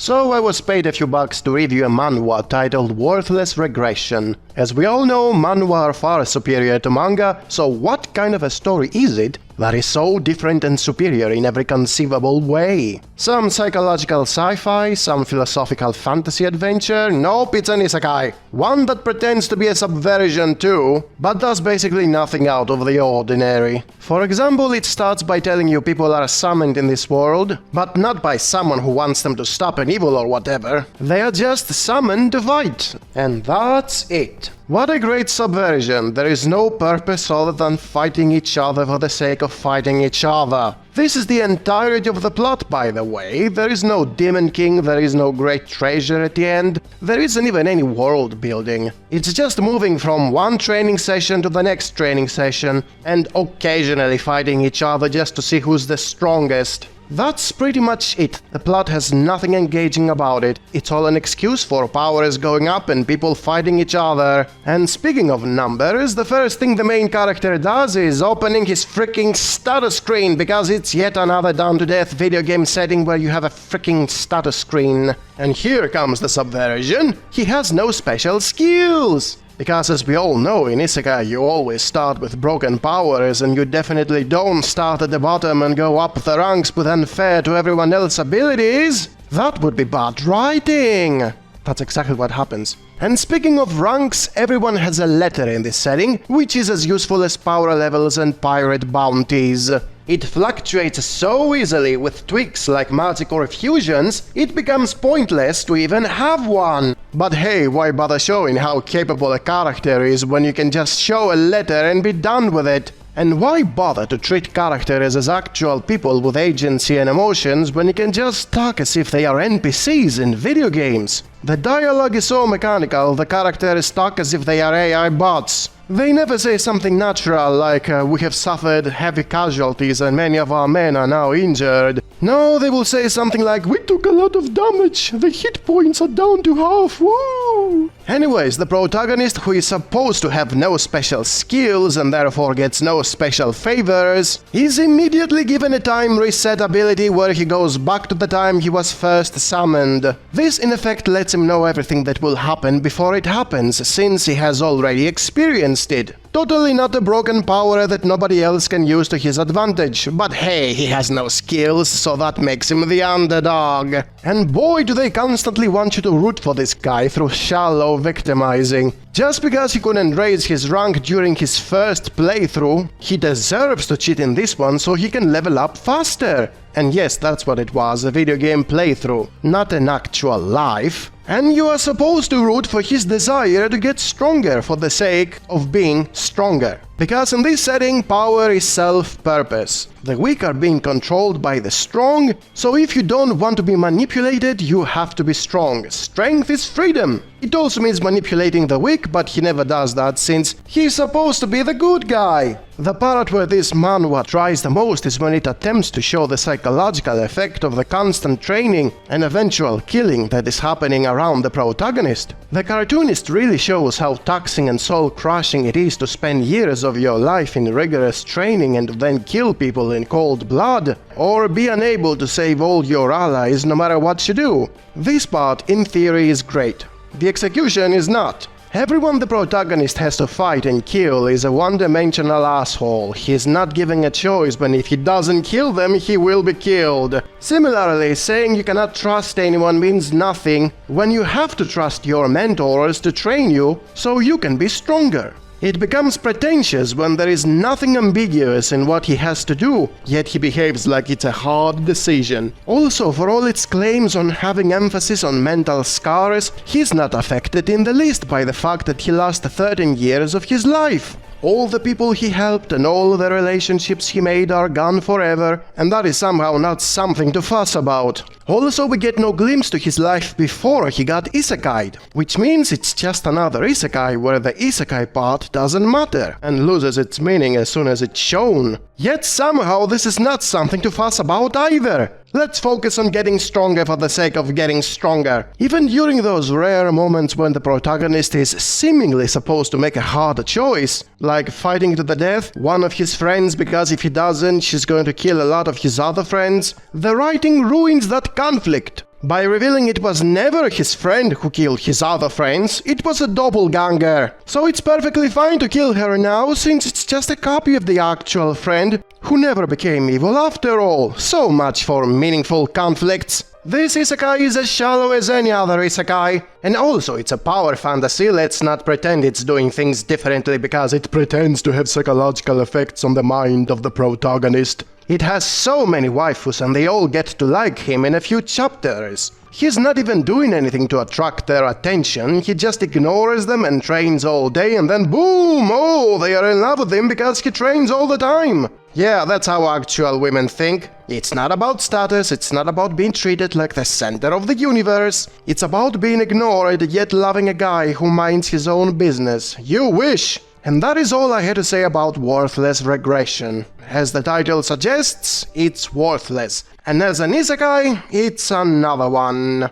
So I was paid a few bucks to review a manhwa titled Worthless Regression. As we all know, manhwa are far superior to manga, so what kind of a story is it that is so different and superior in every conceivable way? Some psychological sci-fi, some philosophical fantasy adventure? Nope, it's an isekai. One that pretends to be a subversion too, but does basically nothing out of the ordinary. For example, it starts by telling you people are summoned in this world, but not by someone who wants them to stop an evil or whatever. They are just summoned to fight. And that's it. What a great subversion. There is no purpose other than fighting each other for the sake of fighting each other. This is the entirety of the plot, by the way. There is no demon king, there is no great treasure at the end, there isn't even any world building. It's just moving from one training session to the next training session, and occasionally fighting each other just to see who's the strongest. That's pretty much it. The plot has nothing engaging about it. It's all an excuse for powers going up and people fighting each other. And speaking of numbers, the first thing the main character does is opening his freaking status screen, because it's yet another down-to-death video game setting where you have a freaking status screen. And here comes the subversion. He has no special skills. Because as we all know, in isekai you always start with broken powers, and you definitely don't start at the bottom and go up the ranks with unfair to everyone else's abilities. That would be bad writing. That's exactly what happens. And speaking of ranks, everyone has a letter in this setting, which is as useful as power levels and pirate bounties. It fluctuates so easily with tweaks like magic or fusions, it becomes pointless to even have one. But hey, why bother showing how capable a character is when you can just show a letter and be done with it? And why bother to treat characters as actual people with agency and emotions when you can just talk as if they are NPCs in video games? The dialogue is so mechanical, the characters talk as if they are AI bots. They never say something natural like, we have suffered heavy casualties and many of our men are now injured. No, they will say something like, we took a lot of damage, the hit points are down to half, woo! Anyways, the protagonist, who is supposed to have no special skills and therefore gets no special favors, is immediately given a time reset ability where he goes back to the time he was first summoned. This in effect lets him know everything that will happen before it happens, since he has already experienced it. Totally not a broken power that nobody else can use to his advantage, but hey, he has no skills, so that makes him the underdog. And boy, do they constantly want you to root for this guy through shallow victimizing. Just because he couldn't raise his rank during his first playthrough, he deserves to cheat in this one so he can level up faster. And yes, that's what it was, a video game playthrough, not an actual life. And you are supposed to root for his desire to get stronger for the sake of being stronger. Because in this setting, power is self-purpose. The weak are being controlled by the strong, so if you don't want to be manipulated, you have to be strong. Strength is freedom. It also means manipulating the weak, but he never does that since he's supposed to be the good guy. The part where this manhwa tries the most is when it attempts to show the psychological effect of the constant training and eventual killing that is happening around the protagonist. The cartoonist really shows how taxing and soul-crushing it is to spend years of your life in rigorous training and then kill people in cold blood, or be unable to save all your allies no matter what you do. This part, in theory, is great. The execution is not. Everyone the protagonist has to fight and kill is a one-dimensional asshole. He's not given a choice, but if he doesn't kill them, he will be killed. Similarly, saying you cannot trust anyone means nothing when you have to trust your mentors to train you so you can be stronger. It becomes pretentious when there is nothing ambiguous in what he has to do, yet he behaves like it's a hard decision. Also, for all its claims on having emphasis on mental scars, he's not affected in the least by the fact that he lost 13 years of his life. All the people he helped and all the relationships he made are gone forever, and that is somehow not something to fuss about. Also, we get no glimpse to his life before he got isekai'd, which means it's just another isekai where the isekai part doesn't matter, and loses its meaning as soon as it's shown. Yet somehow this is not something to fuss about either. Let's focus on getting stronger for the sake of getting stronger. Even during those rare moments when the protagonist is seemingly supposed to make a hard choice, like fighting to the death one of his friends because if he doesn't, she's going to kill a lot of his other friends, the writing ruins that conflict. by revealing it was never his friend who killed his other friends, it was a doppelganger. So it's perfectly fine to kill her now, since it's just a copy of the actual friend who never became evil after all. So much for meaningful conflicts. This isekai is as shallow as any other isekai. And also it's a power fantasy, let's not pretend it's doing things differently because it pretends to have psychological effects on the mind of the protagonist. It has so many waifus and they all get to like him in a few chapters. He's not even doing anything to attract their attention, he just ignores them and trains all day and then boom! Oh, they are in love with him because he trains all the time! Yeah, that's how actual women think. It's not about status, it's not about being treated like the center of the universe. It's about being ignored yet loving a guy who minds his own business. You wish! And that is all I had to say about Worthless Regression. As the title suggests, it's worthless. And as an isekai, it's another one.